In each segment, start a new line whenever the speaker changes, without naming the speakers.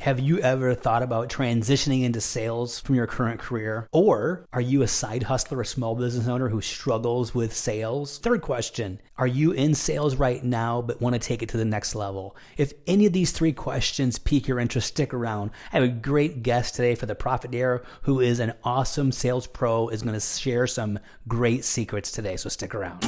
Have you ever thought about transitioning into sales from your current career? Or are you a side hustler, a small business owner who struggles with sales? Third question, are you in sales right now but want to take it to the next level? If any of these three questions pique your interest, stick around. I have a great guest today for the Profit Dare who is an awesome sales pro, is going to share some great secrets today, so stick around.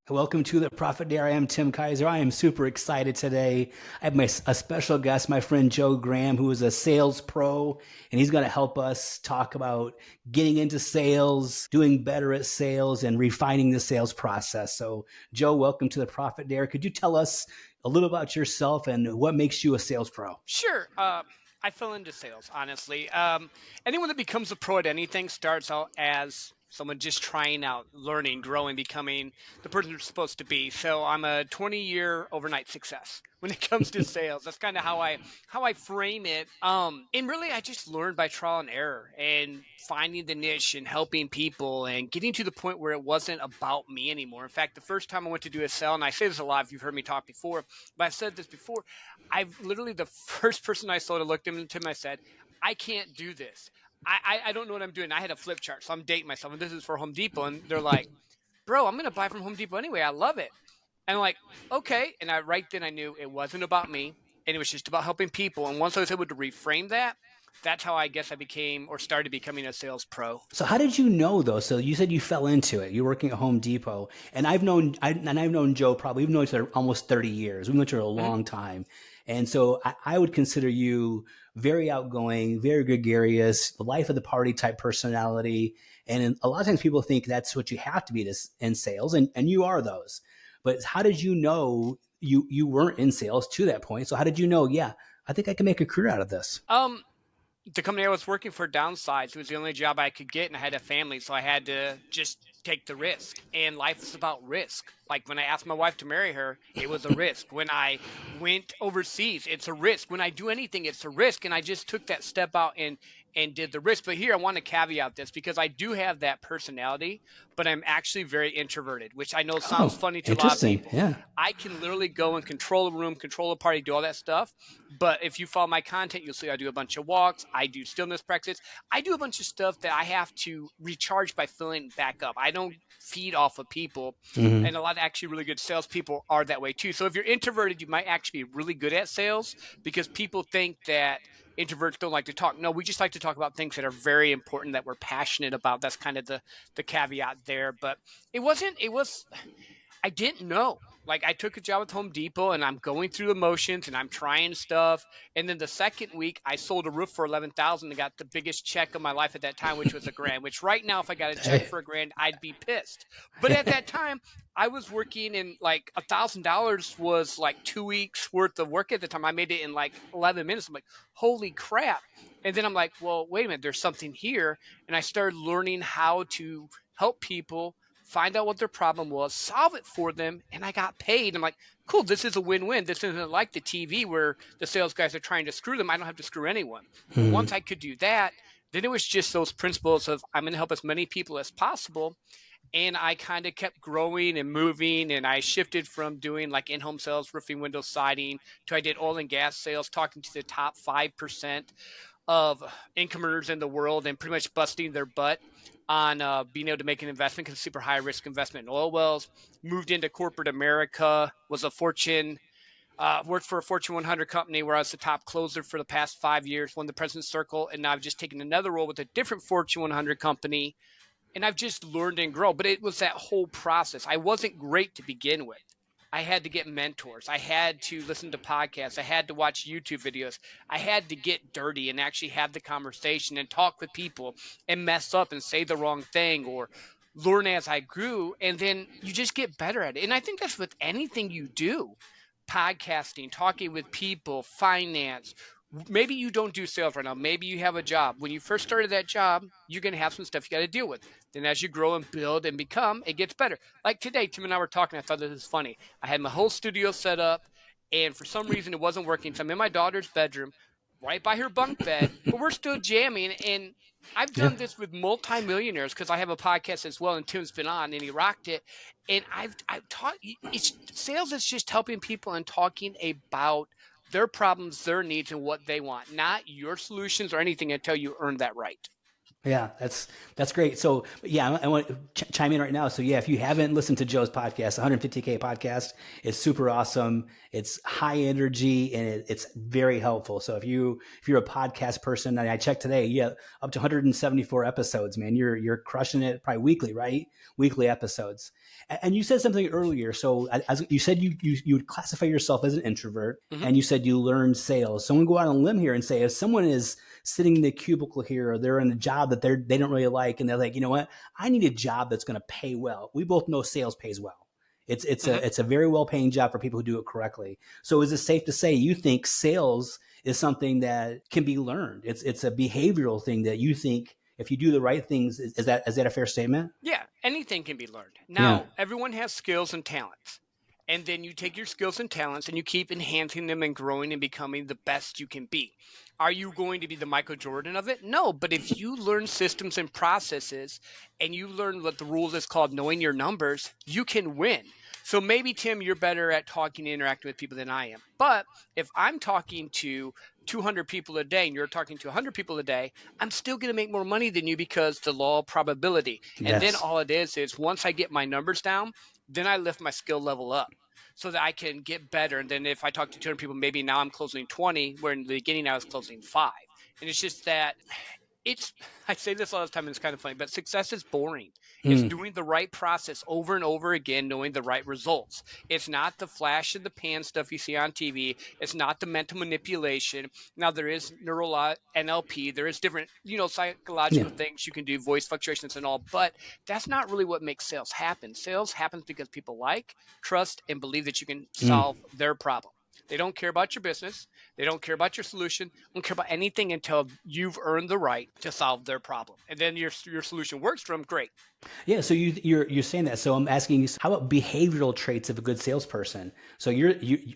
Welcome to the Profit Dare. I am Tim Kaiser. I am super excited today. I have a special guest, my friend Joe Graham, who is a sales pro, and he's going to help us talk about getting into sales, doing better at sales, and refining the sales process. So, Joe, welcome to the Profit Dare. Could you tell us a little about yourself and what makes you a sales pro?
Sure. I fell into sales, honestly. Anyone that becomes a pro at anything starts out as someone just trying out, learning, growing, becoming the person they're supposed to be. So I'm a 20-year overnight success when it comes to sales. That's kind of how I frame it. And really, I just learned by trial and error and finding the niche and helping people and getting to the point where it wasn't about me anymore. In fact, the first time I went to do a sale, and I say this a lot if you've heard me talk before, but I've said this before, I've literally the first person I saw to looked into him, I said, I can't do this. I don't know what I'm doing. I had a flip chart, so I'm dating myself, and this is for Home Depot, and they're like, bro, I'm gonna buy from Home Depot anyway. I love it. And I'm like, okay. And right then I knew it wasn't about me, and it was just about helping people. And once I was able to reframe that, that's how I guess I became or started becoming a sales pro.
So how did you know though? So you said you fell into it. You're working at Home Depot, and I've known Joe probably. We've known each other almost 30 years. We've known each other a
Mhm.
long time, and so I would consider you very outgoing, very gregarious, the life of the party type personality. And a lot of times people think that's what you have to be in sales, and you are those. But how did you know you weren't in sales to that point? So how did you know? Yeah, I think I can make a career out of this.
Um, the company I was working for downsized. It was the only job I could get, and I had a family, so I had to just take the risk. And life is about risk. Like when I asked my wife to marry her, it was a risk. When I went overseas, it's a risk. When I do anything, it's a risk. And I just took that step out and did the risk. But here I want to caveat this because I do have that personality, but I'm actually very introverted, which I know sounds
Oh,
funny to a lot of
interesting.
people.
Yeah.
I can literally go and control a room, control a party, do all that stuff. But if you follow my content, you'll see I do a bunch of walks, I do stillness practice, I do a bunch of stuff that I have to recharge by filling back up. I don't feed off of people,
Hmm.
and a lot of actually really good salespeople are that way too. So if you're introverted, you might actually be really good at sales because people think that introverts don't like to talk. No, we just like to talk about things that are very important that we're passionate about. That's kind of the caveat there. But it was I didn't know. Like I took a job at Home Depot and I'm going through the motions and I'm trying stuff. And then the second week I sold a roof for 11,000 and got the biggest check of my life at that time, which was a grand, which right now if I got a check
Hey.
for a grand, I'd be pissed. But at that time I was working in like $1,000 was like 2 weeks worth of work at the time. I made it in like 11 minutes. I'm like, holy crap. And then I'm like, well, wait a minute, there's something here. And I started learning how to help people find out what their problem was, solve it for them, and I got paid. I'm like, cool, this is a win-win. This isn't like the TV where the sales guys are trying to screw them. I don't have to screw anyone. Well,
Hmm.
once I could do that, then it was just those principles of I'm going to help as many people as possible. And I kind of kept growing and moving, and I shifted from doing like in-home sales, roofing, windows, siding, to I did oil and gas sales, talking to the top 5% of income earners in the world and pretty much busting their butt on being able to make an investment because super high risk investment in oil wells. Moved into corporate America, was a worked for a Fortune 100 company where I was the top closer for the past 5 years, won the President's Circle, and now I've just taken another role with a different Fortune 100 company, and I've just learned and grown. But it was that whole process. I wasn't great to begin with. I had to get mentors. I had to listen to podcasts. I had to watch YouTube videos. I had to get dirty and actually have the conversation and talk with people and mess up and say the wrong thing or learn as I grew. And then you just get better at it. And I think that's with anything you do, podcasting, talking with people, finance. Maybe you don't do sales right now. Maybe you have a job. When you first started that job, you're going to have some stuff you got to deal with. Then as you grow and build and become, it gets better. Like today, Tim and I were talking. I thought this was funny. I had my whole studio set up, and for some reason it wasn't working. So I'm in my daughter's bedroom, right by her bunk bed, but we're still jamming. And I've
Yeah.
done this with multimillionaires because I have a podcast as well, and Tim's been on and he rocked it. And I've taught it's sales is just helping people and talking about their problems, their needs, and what they want, not your solutions or anything until you earn that right.
Yeah, that's great. So yeah, I want to chime in right now. So yeah, if you haven't listened to Joe's podcast, 150K podcast, it's super awesome. It's high energy and it's very helpful. So if you're a podcast person, and I checked today, yeah, up to 174 episodes, man. You're crushing it probably weekly, right? Weekly episodes. And you said something earlier. So as you said, you would classify yourself as an introvert,
Hmm.
and you said you learned sales. So I'm gonna go out on a limb here and say if someone is sitting in the cubicle here, or they're in a job that they don't really like, and they're like, you know what, I need a job that's going to pay well. We both know sales pays well.
Hmm.
It's a very well paying job for people who do it correctly. So is it safe to say you think sales is something that can be learned? It's a behavioral thing that you think if you do the right things, is that a fair statement?
Yeah, anything can be learned.
Yeah.
Now, everyone has skills and talents. And then you take your skills and talents and you keep enhancing them and growing and becoming the best you can be. Are you going to be the Michael Jordan of it? No, but if you learn systems and processes and you learn what the rule is called knowing your numbers, you can win. So maybe, Tim, you're better at talking and interacting with people than I am. But if I'm talking to 200 people a day and you're talking to 100 people a day, I'm still going to make more money than you because the law of probability. And then
Yes.
all it is once I get my numbers down, then I lift my skill level up so that I can get better. And then if I talk to 200 people, maybe now I'm closing 20, where in the beginning I was closing 5. And it's just that it's I say this all the time and it's kind of funny, but success is boring. It's
Mm.
doing the right process over and over again, knowing the right results. It's not the flash in the pan stuff you see on TV. It's not the mental manipulation. Now there is neuro NLP. There is different,
Yeah.
psychological things you can do, voice fluctuations and all, but that's not really what makes sales happen. Sales happens because people like, trust, and believe that you can
Mm.
solve their problem. They don't care about your business. They don't care about your solution. They don't care about anything until you've earned the right to solve their problem. And then your solution works for them. Great.
Yeah, so you're saying that. So I'm asking you, how about behavioral traits of a good salesperson? So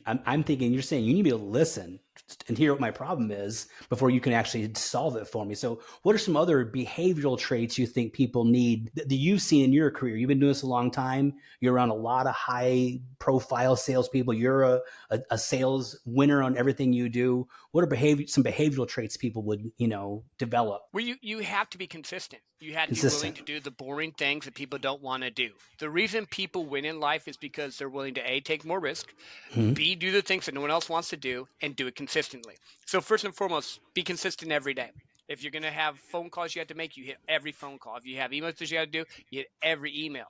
I'm thinking you're saying you need to be able to listen and hear what my problem is before you can actually solve it for me. So what are some other behavioral traits you think people need that you've seen in your career? You've been doing this a long time. You're around a lot of high profile salespeople. You're a sales winner on everything you do. What are some behavioral traits people would, develop?
Well, you have to be consistent. You have to be willing
Consistent.
to do the boring things that people don't want to do. The reason people win in life is because they're willing to A, take more risk,
Hmm.
B, do the things that no one else wants to do, and do it consistently. So first and foremost, be consistent every day. If you're going to have phone calls you have to make, you hit every phone call. If you have emails that you have to do, you hit every email.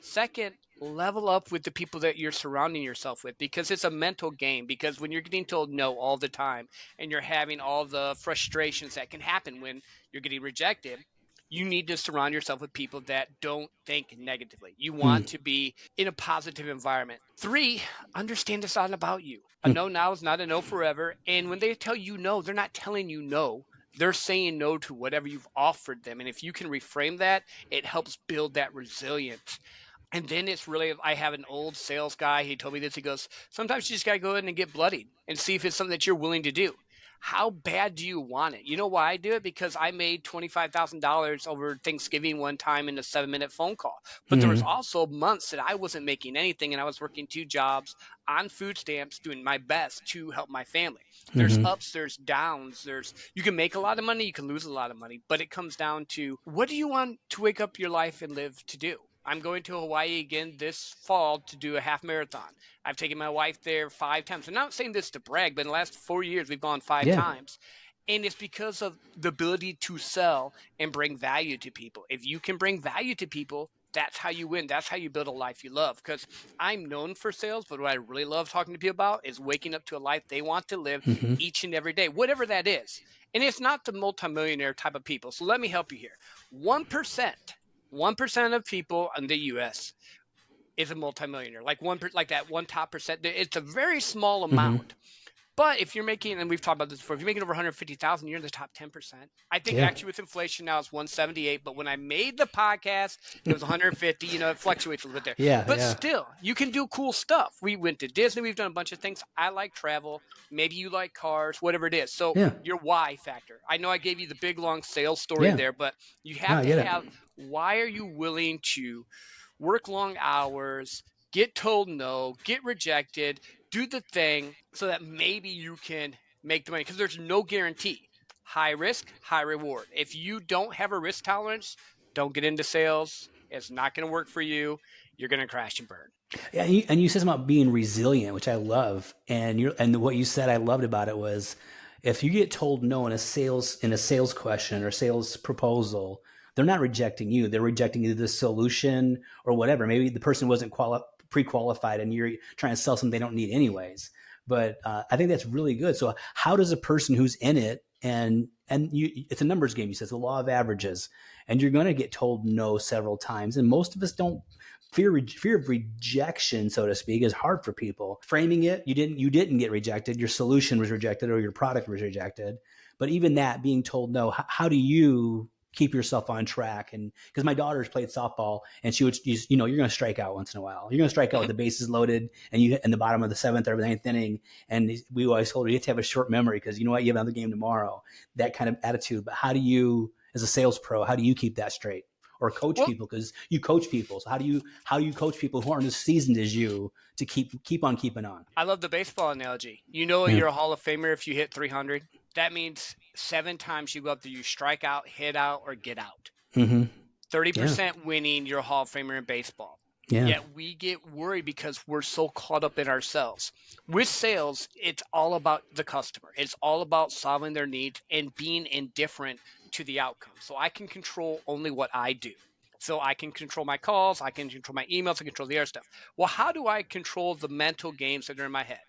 Second, level up with the people that you're surrounding yourself with because it's a mental game. Because when you're getting told no all the time and you're having all the frustrations that can happen when you're getting rejected, you need to surround yourself with people that don't think negatively. You want to be in a positive environment. Three, understand it's not about you. A no now is not a no forever. And when they tell you no, they're not telling you no. They're saying no to whatever you've offered them. And if you can reframe that, it helps build that resilience. And then it's really, I have an old sales guy. He told me this. He goes, sometimes you just got to go in and get bloodied and see if it's something that you're willing to do. How bad do you want it? You know why I do it? Because I made $25,000 over Thanksgiving one time in a 7-minute phone call. But there was
Hmm.
also months that I wasn't making anything and I was working 2 jobs on food stamps, doing my best to help my family. There's
Hmm.
ups, there's downs, you can make a lot of money, you can lose a lot of money, but it comes down to what do you want to wake up your life and live to do? I'm going to Hawaii again this fall to do a half marathon. I've taken my wife there 5 times. I'm not saying this to brag, but in the last 4 years, we've gone five
Yeah.
times. And it's because of the ability to sell and bring value to people. If you can bring value to people, that's how you win. That's how you build a life you love. Because I'm known for sales, but what I really love talking to people about is waking up to a life they want to live
Hmm.
each and every day, whatever that is. And it's not the multimillionaire type of people. So let me help you here. 1% of people in the US is a multimillionaire. Like like that one top percent. It's a very small
Hmm.
amount. But if you're making, and we've talked about this before, if you're making over 150,000, you're in the top 10%. I think
Yeah.
actually with inflation now it's 178, but when I made the podcast, it was 150. It fluctuates a little bit there.
Yeah.
But
Yeah.
still, you can do cool stuff. We went to Disney, we've done a bunch of things. I like travel. Maybe you like cars, whatever it is. So
Yeah.
your why factor. I know I gave you the big long sales story
Yeah.
there, but you
No,
have
I
to
get it.
have, why are you willing to work long hours, get told no, get rejected, do the thing so that maybe you can make the money, because there's no guarantee. High risk, high reward. If you don't have a risk tolerance, don't get into sales. It's not going to work for you. You're going to crash and burn.
Yeah, and you said something about being resilient, which I love. And what you said I loved about it was, if you get told no in a sales question or sales proposal, they're not rejecting you. They're rejecting either the solution or whatever. Maybe the person wasn't pre-qualified, and you're trying to sell something they don't need anyways. But I think that's really good. So how does a person who's in it, it's a numbers game. You said it's the law of averages, and you're going to get told no several times, and most of us don't. Fear of rejection, so to speak, is hard for people. Framing it, you didn't get rejected. Your solution was rejected, or your product was rejected. But even that, being told no, how do you keep yourself on track? And because my daughter's played softball, and she would, you're going to strike out once in a while. You're going to strike out with the bases loaded, and you hit in the bottom of the 7th or 9th inning. And we always told her, you have to have a short memory, because you know what, you have another game tomorrow. That kind of attitude. But how do you, as a sales pro, how do you keep that straight? Or coach people, because you coach people. So how do you coach people who aren't as seasoned as you to keep on keeping on?
I love the baseball analogy. You're a Hall of Famer if you hit 300. That means 7 times you go up there, you strike out, hit out, or get out. 30% winning, you're a Hall of Famer in baseball.
Yeah.
Yet we get worried because we're so caught up in ourselves. With sales, it's all about the customer. It's all about solving their needs and being indifferent to the outcome. So I can control only what I do. So I can control my calls, I can control my emails, I can control the other stuff. Well, how do I control the mental games that are in my head?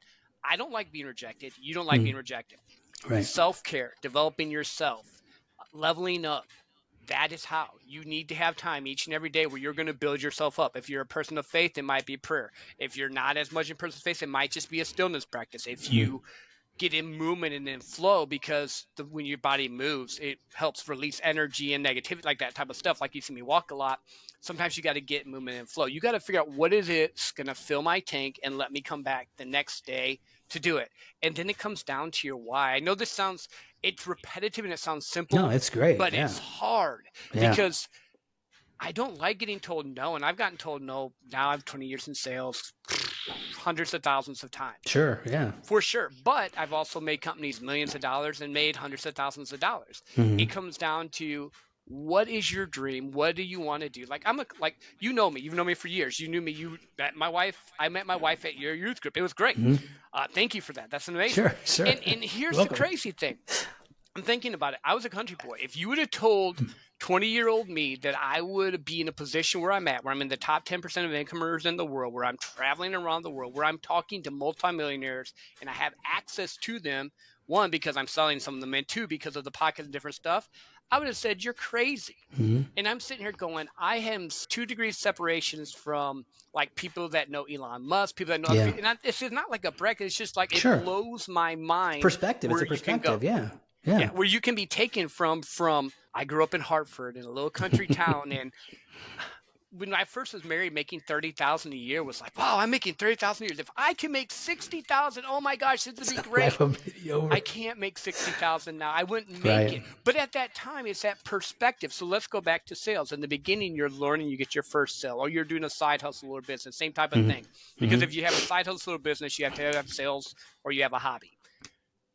I don't like being rejected. You don't like being rejected.
Right.
Self-care, developing yourself, leveling up. That is how. You need to have time each and every day where you're going to build yourself up. If you're a person of faith, it might be prayer. If you're not as much a person of faith, it might just be a stillness practice. If you get in movement and in flow, because when your body moves, it helps release energy and negativity, like that type of stuff. Like you see me walk a lot. Sometimes you got to get movement and flow. You got to figure out what is it's going to fill my tank and let me come back the next day to do it. And then it comes down to your why. I know it's repetitive and it sounds simple.
No, it's great.
But it's hard because I don't like getting told no. And I've gotten told no. Now I'm 20 years in sales, hundreds of thousands of times.
Sure. Yeah.
For sure. But I've also made companies millions of dollars and made hundreds of thousands of dollars. It comes down to, what is your dream? What do you want to do? Like you know me. You've known me for years. You knew me. I met my wife at your youth group. It was great. Thank you for that. That's amazing.
Sure.
And here's the crazy thing. I'm thinking about it. I was a country boy. If you would have told 20-year-old me that I would be in a position where I'm at, where I'm in the top 10% of income earners in the world, where I'm traveling around the world, where I'm talking to multimillionaires and I have access to them, one, because I'm selling some of them, and two, because of the pockets and different stuff, I would have said, you're crazy. And I'm sitting here going, I am 2 degrees separations from like people that know Elon Musk, people that know, and it's not like a bracket. It's just like, it blows my mind.
Perspective. It's a perspective. Yeah.
Where you can be taken from, I grew up in Hartford in a little country town. And when I first was married, making $30,000 a year was like, wow, I'm making $30,000 a year. If I can make $60,000, oh my gosh, this would be great. I can't make $60,000 now. I wouldn't make it. But at that time, it's that perspective. So let's go back to sales. In the beginning, you're learning, you get your first sale, or you're doing a side hustle or business, same type of thing. Because if you have a side hustle or business, you have to have sales, or you have a hobby.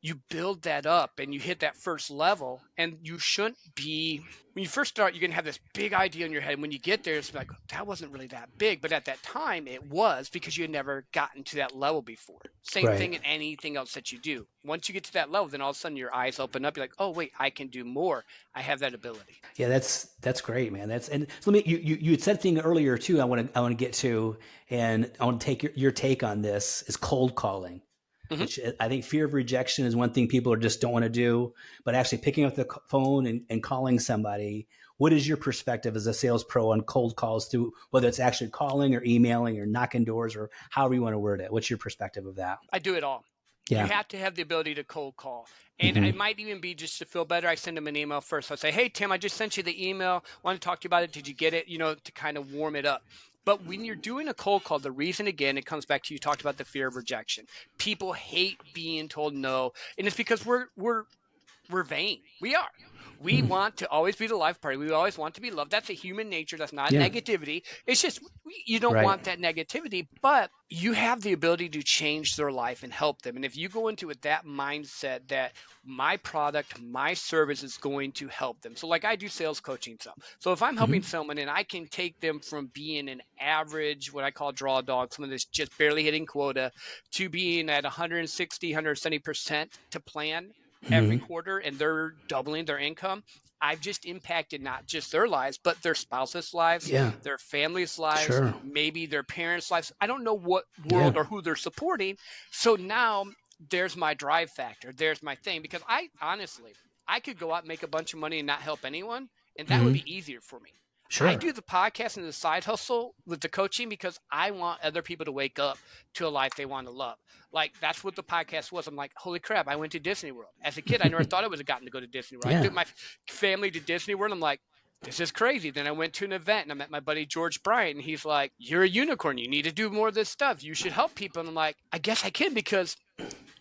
You build that up and you hit that first level, and you shouldn't be, when you first start, you're going to have this big idea in your head. And when you get there, it's like, that wasn't really that big. But at that time it was, because you had never gotten to that level before. Same thing in anything else that you do. Once you get to that level, then all of a sudden your eyes open up. You're like, oh wait, I can do more. I have that ability.
Yeah, that's great, man. And so you had said a thing earlier too, I want to get to, and I want to take your take on this, is cold calling. Which I think fear of rejection is one thing people just don't want to do, but actually picking up the phone and calling somebody. What is your perspective as a sales pro on cold calls, through whether it's actually calling or emailing or knocking doors or however you want to word it? What's your perspective of that?
I do it all. You
Yeah.
have to have the ability to cold call. And
Hmm.
it might even be just to feel better. I send them an email first. I'll say, hey, Tim, I just sent you the email. Want to talk to you about it. Did you get it? To kind of warm it up. But when you're doing a cold call, the reason, again, it comes back to you talked about the fear of rejection. People hate being told no. And it's because we're vain. We are. We want to always be the life party. We always want to be loved. That's a human nature. That's not
Yeah.
negativity. It's just you don't
Right.
want that negativity, but you have the ability to change their life and help them. And if you go into it with that mindset that my product, my service is going to help them. So like I do sales coaching stuff. So if I'm helping
Hmm.
someone and I can take them from being an average, what I call draw dog, someone that's just barely hitting quota, to being at 160, 170% to plan every
Hmm.
quarter and they're doubling their income, I've just impacted not just their lives, but their spouses' lives,
Yeah.
their families' lives,
Sure.
maybe their parents' lives. I don't know what
Yeah.
world or who they're supporting. So now there's my drive factor. There's my thing. Because I honestly, I could go out and make a bunch of money and not help anyone, and that would
Hmm.
be easier for me. I
Sure.
do the podcast and the side hustle with the coaching because I want other people to wake up to a life they want to love. Like that's what the podcast was. I'm like, holy crap! I went to Disney World as a kid. I never thought I would have gotten to go to Disney World. I
Yeah.
took my family to Disney World. I'm like, this is crazy. Then I went to an event and I met my buddy George Bryant, and he's like, you're a unicorn. You need to do more of this stuff. You should help people. And I'm like, I guess I can because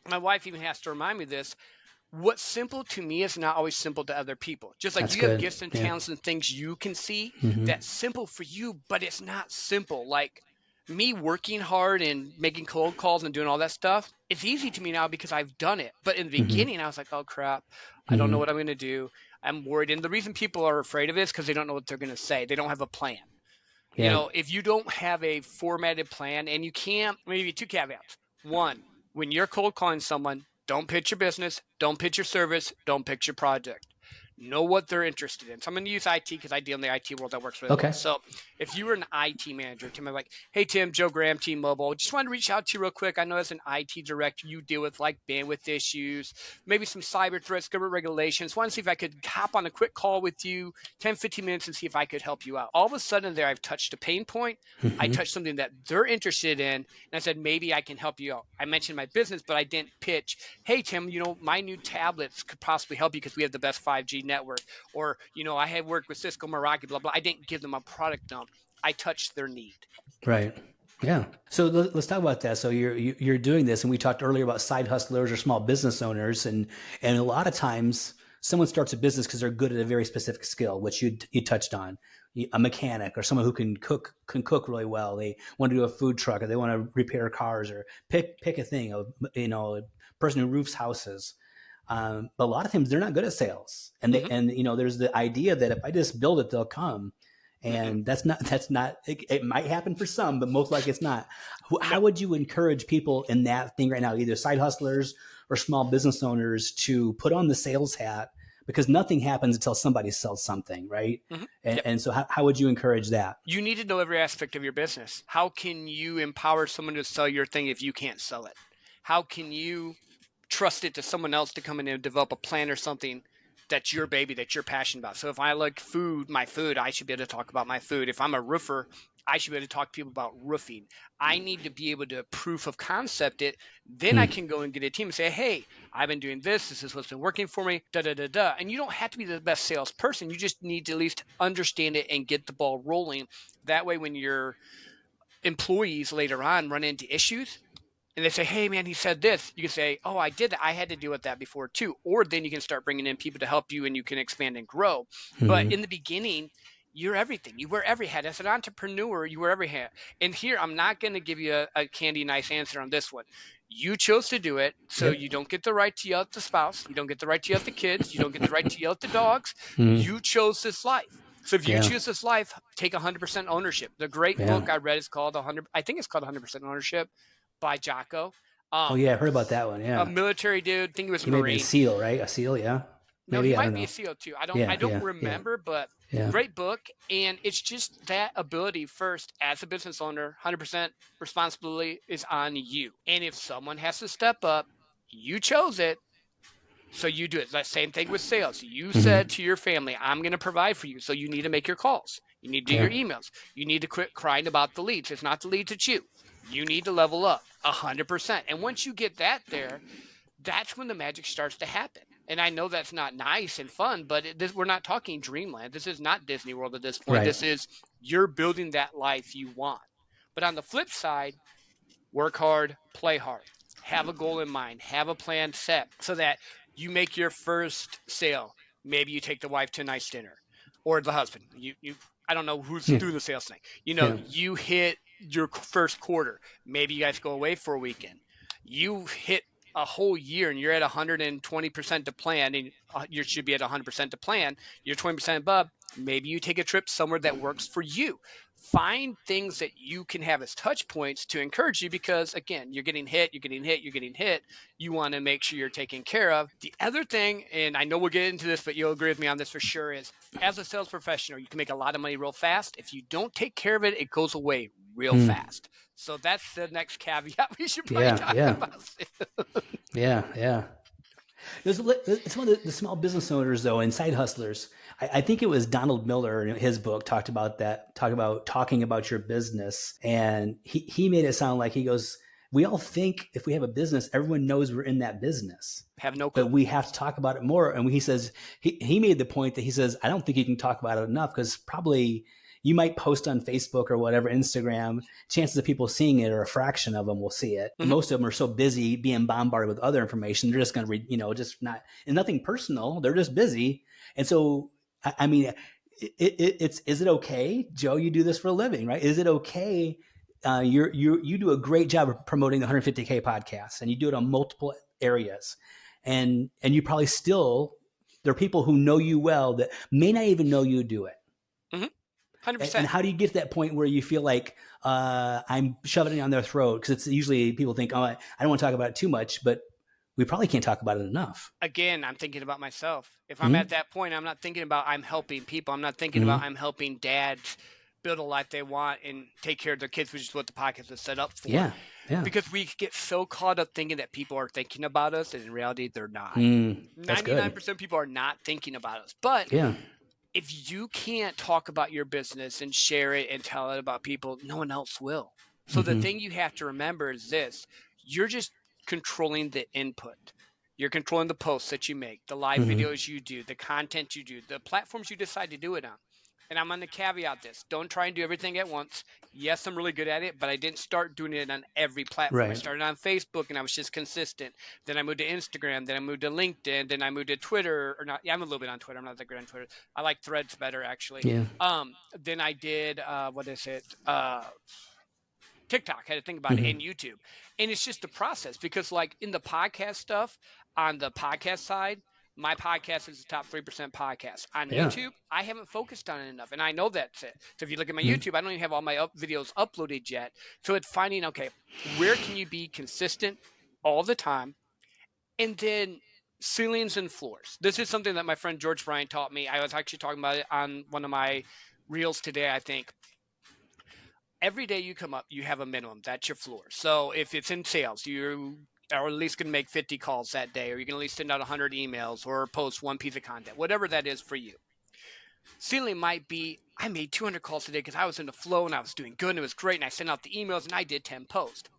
my wife even has to remind me this. What's simple to me is not always simple to other people. Just like
That's
you have
good.
gifts and
Yeah.
talents and things you can see
Hmm.
that's simple for you, but it's not simple. Like me working hard and making cold calls and doing all that stuff, it's easy to me now because I've done it. But in the
Hmm.
beginning, I was like, oh crap, I don't know
Hmm.
what I'm going to do. I'm worried. And the reason people are afraid of it is because they don't know what they're going to say. They don't have a plan.
Yeah.
If you don't have a formatted plan and you can't, maybe two caveats. One, when you're cold calling someone, don't pitch your business, don't pitch your service, don't pitch your project. Know what they're interested in. So I'm going to use IT because I deal in the IT world that works really well.
Okay.
So if you were an IT manager, Tim, I'm like, hey, Tim, Joe Graham, T-Mobile, just wanted to reach out to you real quick. I know as an IT director, you deal with like bandwidth issues, maybe some cyber threats, government regulations. Want to see if I could hop on a quick call with you, 10, 15 minutes and see if I could help you out. All of a sudden there, I've touched a pain point. I
Hmm.
touched something that they're interested in. And I said, maybe I can help you out. I mentioned my business, but I didn't pitch, hey, Tim, my new tablets could possibly help you because we have the best 5G network. Or, I had worked with Cisco, Meraki, blah, blah. I didn't give them a product number. I touched their need.
Right. Yeah. So let's talk about that. So you're doing this, and we talked earlier about side hustlers or small business owners, and a lot of times someone starts a business because they're good at a very specific skill, which you touched on, a mechanic or someone who can cook really well. They want to do a food truck, or they want to repair cars, or pick a thing. A person who roofs houses. But a lot of times they're not good at sales, and
Mm-hmm.
there's the idea that if I just build it, they'll come.
Mm-mm.
And that's not it might happen for some, but most likely it's not.
No.
How would you encourage people in that thing right now, either side hustlers or small business owners, to put on the sales hat? Because nothing happens until somebody sells something, right?
Mm-hmm.
and,
Yep.
and so how would you encourage that?
You need to know every aspect of your business. How can you empower someone to sell your thing if you can't sell it? How can you trust it to someone else to come in and develop a plan or something that's your baby, that you're passionate about? So if I like my food, I should be able to talk about my food. If I'm a roofer, I should be able to talk to people about roofing. I need to be able to proof of concept it. Then I
Hmm.
can go and get a team and say, hey, I've been doing this. This is what's been working for me. Da da da da. And you don't have to be the best salesperson. You just need to at least understand it and get the ball rolling. That way, when your employees later on run into issues, and they say, hey, man, he said this, you can say, oh, I did that. I had to deal with that before too. Or then you can start bringing in people to help you and you can expand and grow. But
Hmm.
in the beginning, you're everything. You wear every hat. As an entrepreneur, you wear every hat. And here, I'm not going to give you a candy nice answer on this one. You chose to do it, so
Yep.
you don't get the right to yell at the spouse. You don't get the right to yell at the kids. You don't get the right to yell at the dogs.
Hmm.
You chose this life. So if you
Yeah.
choose this life, take 100% ownership. The great
Yeah.
book I read is called 100. I think it's called 100% Ownership by Jocko.
Oh
Um,
yeah, I heard about that one.
a
Yeah.
military dude. I think he was
He may have been a
Marine.
SEAL, right? A SEAL, yeah.
No, he
Maybe, I don't
might be a
know.
SEAL too. I
Yeah.
don't
Yeah. Yeah.
remember, but
Yeah.
great book. And it's just that ability first as a business owner, 100% responsibility is on you. And if someone has to step up, you chose it. So you do it. That same thing with sales. You
Hmm.
said to your family, I'm going to provide for you. So you need to make your calls. You need to do
Yeah.
your emails. You need to quit crying about the leads. It's not the leads, it's you. You need to level up. 100%. And once you get that there, that's when the magic starts to happen. And I know that's not nice and fun, but we're not talking dreamland. This is not Disney World at this point.
Right.
This is you're building that life you want. But on the flip side, work hard, play hard. Have a goal in mind, have a plan set so that you make your first sale. Maybe you take the wife to a nice dinner or the husband. I don't know who's
Yeah.
doing the sales thing.
Yeah.
You hit your first quarter. Maybe you guys go away for a weekend. You hit a whole year and you're at 120% to plan, and you should be at 100% to plan. You're 20% above. Maybe you take a trip somewhere that works for you. Find things that you can have as touch points to encourage you, because again, you're getting hit. You want to make sure you're taken care of. The other thing, and I know we'll get into this, but you'll agree with me on this for sure, is as a sales professional, you can make a lot of money real fast. If you don't take care of it, it goes away real fast. So that's the next caveat we should probably talk about.
Yeah. It's one of the small business owners, though, and side hustlers. I think it was Donald Miller in his book talking about your business. And he made it sound like, he goes, we all think if we have a business, everyone knows we're in that business.
Have no clue.
But we have to talk about it more. And he says, he made the point that he says, I don't think you can talk about it enough, because probably you might post on Facebook or whatever, Instagram, chances of people seeing it are a fraction of them will see it. Mm-hmm. Most of them are so busy being bombarded with other information. They're just going to read, just not, and nothing personal. They're just busy. And so, I mean, is it okay, Joe, you do this for a living, right? Is it okay? You do a great job of promoting the 150K podcast, and you do it on multiple areas. And you probably still, there are people who know you well that may not even know you do it.
Mm-hmm. 100%.
And how do you get to that point where you feel like I'm shoving it down their throat? Because it's usually people think, oh, I don't want to talk about it too much, but we probably can't talk about it enough.
Again, I'm thinking about myself. If I'm at that point, I'm not thinking about I'm helping people. I'm not thinking about I'm helping dads build a life they want and take care of their kids, which is what the podcast is set up for.
Yeah.
Because we get so caught up thinking that people are thinking about us, and in reality, they're not. 99% of people are not thinking about us. But if you can't talk about your business and share it and tell it about people, no one else will. So the thing you have to remember is this: you're just controlling the input. You're controlling the posts that you make, the live videos you do, the content you do, the platforms you decide to do it on. And I'm going to caveat this. Don't try and do everything at once. Yes, I'm really good at it, but I didn't start doing it on every platform.
Right.
I started on Facebook, and I was just consistent. Then I moved to Instagram. Then I moved to LinkedIn. Then I moved to Twitter. Or not? Yeah, I'm a little bit on Twitter. I'm not that good on Twitter. I like Threads better, actually.
Yeah.
Then I did, TikTok. I had to think about it, and YouTube. And it's just the process, because like in the podcast stuff, on the podcast side, my podcast is the top 3% podcast. On YouTube, I haven't focused on it enough, and I know that's it. So if you look at my YouTube, I don't even have all my videos uploaded yet. So it's finding, okay, where can you be consistent all the time? And then ceilings and floors. This is something that my friend George Bryant taught me. I was actually talking about it on one of my reels today, I think. Every day you come up, you have a minimum. That's your floor. So if it's in sales, you are at least going to make 50 calls that day, or you're going to at least send out 100 emails or post one piece of content, whatever that is for you. Ceiling might be, I made 200 calls today because I was in the flow and I was doing good and it was great, and I sent out the emails and I did 10 posts.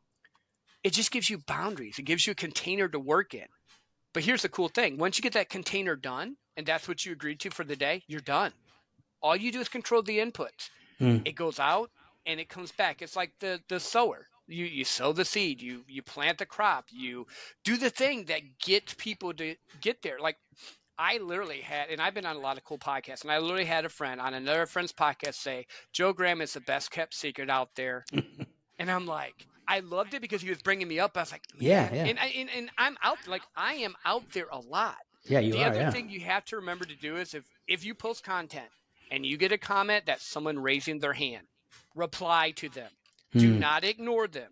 It just gives you boundaries. It gives you a container to work in. But here's the cool thing. Once you get that container done, and that's what you agreed to for the day, you're done. All you do is control the inputs. It goes out and it comes back. It's like the sower. You sow the seed, you plant the crop, you do the thing that gets people to get there. Like I literally had, and I've been on a lot of cool podcasts, and I literally had a friend on another friend's podcast say, Joe Graham is the best kept secret out there. And I'm like, I loved it because he was bringing me up. I was like,
yeah.
And I'm out, like I am out there a lot.
Yeah, you
the
are.
The
other
thing you have to remember to do is if you post content and you get a comment that's someone raising their hand, reply to them. Do not ignore them.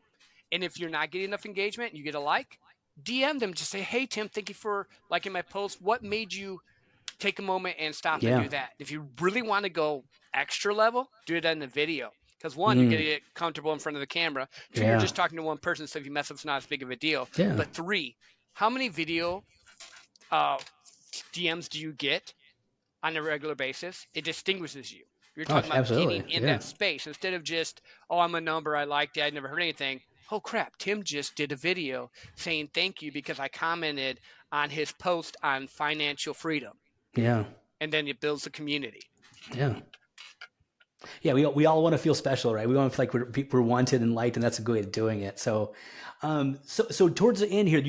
And if you're not getting enough engagement and you get a like, DM them. Just say, hey, Tim, thank you for liking my post. What made you take a moment and stop and do that? If you really want to go extra level, do it in the video. Because one, you're going to get comfortable in front of the camera. Two, you're just talking to one person, so if you mess up, it's not as big of a deal.
Yeah.
But three, how many video DMs do you get on a regular basis? It distinguishes you. You're talking about getting in that space instead of just, oh, I'm a number, I liked it, I never heard anything. oh crap, Tim just did a video saying thank you because I commented on his post on financial freedom.
Yeah.
And then it builds the community.
Yeah. Yeah, we all want to feel special, right? We want to feel like we're wanted and liked, and that's a good way of doing it. So, so towards the end here,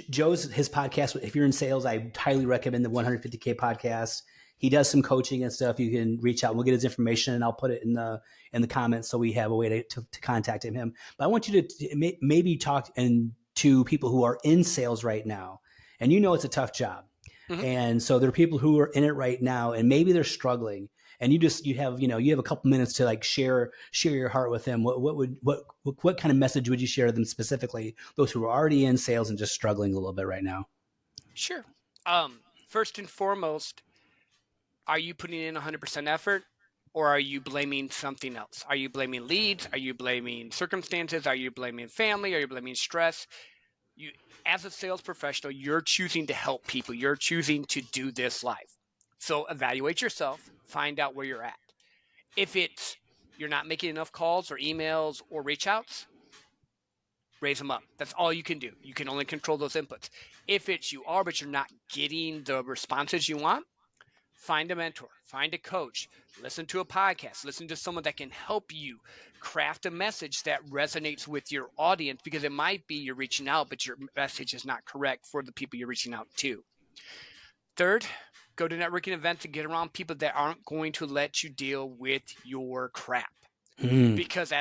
Joe's his podcast. If you're in sales, I highly recommend the 150K podcast. He does some coaching and stuff. You can reach out. We'll get his information, and I'll put it in the comments so we have a way to contact him. But I want you to maybe talk to people who are in sales right now, and it's a tough job. Mm-hmm. And so there are people who are in it right now, and maybe they're struggling. And you have a couple minutes to like share your heart with them. What kind of message would you share to them specifically? Those who are already in sales and just struggling a little bit right now.
Sure. First and foremost, are you putting in 100% effort, or are you blaming something else? Are you blaming leads? Are you blaming circumstances? Are you blaming family? Are you blaming stress? As a sales professional, you're choosing to help people. You're choosing to do this life. So evaluate yourself, find out where you're at. If it's you're not making enough calls or emails or reach outs, raise them up. That's all you can do. You can only control those inputs. If it's you are, but you're not getting the responses you want, find a mentor, find a coach, listen to a podcast, listen to someone that can help you craft a message that resonates with your audience, because it might be you're reaching out, but your message is not correct for the people you're reaching out to. Third, go to networking events and get around people that aren't going to let you deal with your crap. Because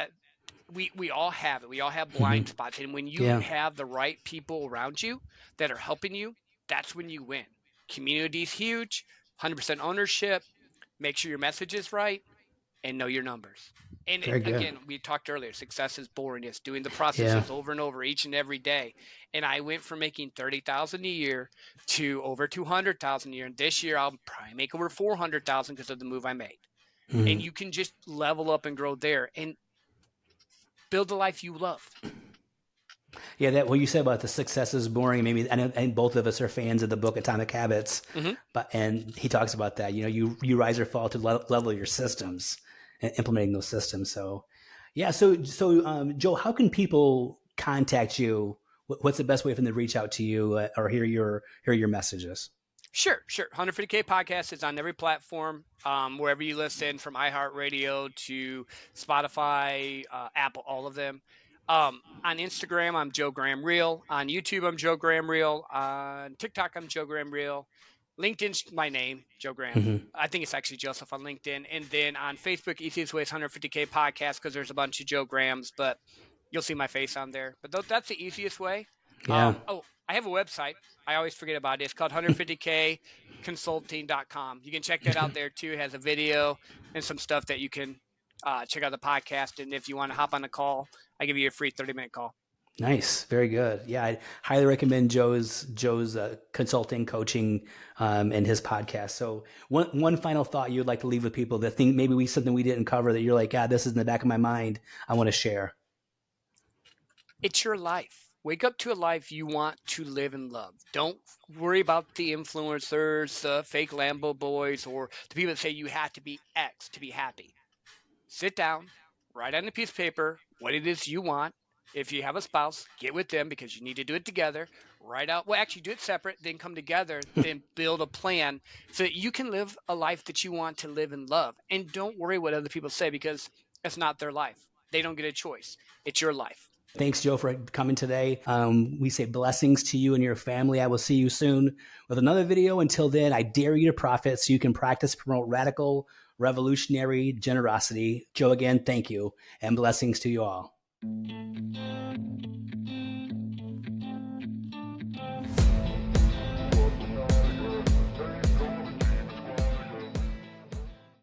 we all have it. We all have blind spots. And when you have the right people around you that are helping you, that's when you win. Community is huge, 100% ownership, make sure your message is right, and know your numbers. And again, we talked earlier, success is boring. It's doing the processes over and over each and every day. And I went from making $30,000 a year to over $200,000 a year. And this year I'll probably make over $400,000 because of the move I made. And you can just level up and grow there and build the life you love.
Yeah, that what you said about the success is boring. Maybe and both of us are fans of the book Atomic Habits, and he talks about that. You rise or fall to level your systems and implementing those systems. So, yeah. So Joe, how can people contact you? What's the best way for them to reach out to you or hear your messages?
Sure. 150K podcast is on every platform, wherever you listen, from iHeartRadio to Spotify, Apple, all of them. On Instagram, I'm Joe Graham Real. On YouTube, I'm Joe Graham Real. On TikTok, I'm Joe Graham Real. LinkedIn's my name, Joe Graham. I think it's actually Joseph on LinkedIn. And then on Facebook, easiest way is 150K podcast, because there's a bunch of Joe Grahams, but you'll see my face on there. But that's the easiest way.
Yeah.
I have a website. I always forget about it. It's called 150kconsulting.com. You can check that out there too. It has a video and some stuff that you can check out the podcast. And if you want to hop on a call, I give you a free 30-minute call.
Nice. Very good. Yeah. I highly recommend Joe's consulting, coaching, and his podcast. So one final thought you'd like to leave with people that think maybe something we didn't cover that you're like, this is in the back of my mind, I want to share.
It's your life. Wake up to a life you want to live and love. Don't worry about the influencers, the fake Lambo boys, or the people that say you have to be X to be happy. Sit down, write on a piece of paper what it is you want. If you have a spouse, get with them because you need to do it together. Actually do it separate, then come together, then build a plan so that you can live a life that you want to live and love. And don't worry what other people say, because it's not their life. They don't get a choice. It's your life.
Thanks, Joe, for coming today. We say blessings to you and your family. I will see you soon with another video. Until then, I dare you to profit so you can practice, promote radical, revolutionary generosity. Joe, again, thank you, and blessings to you all.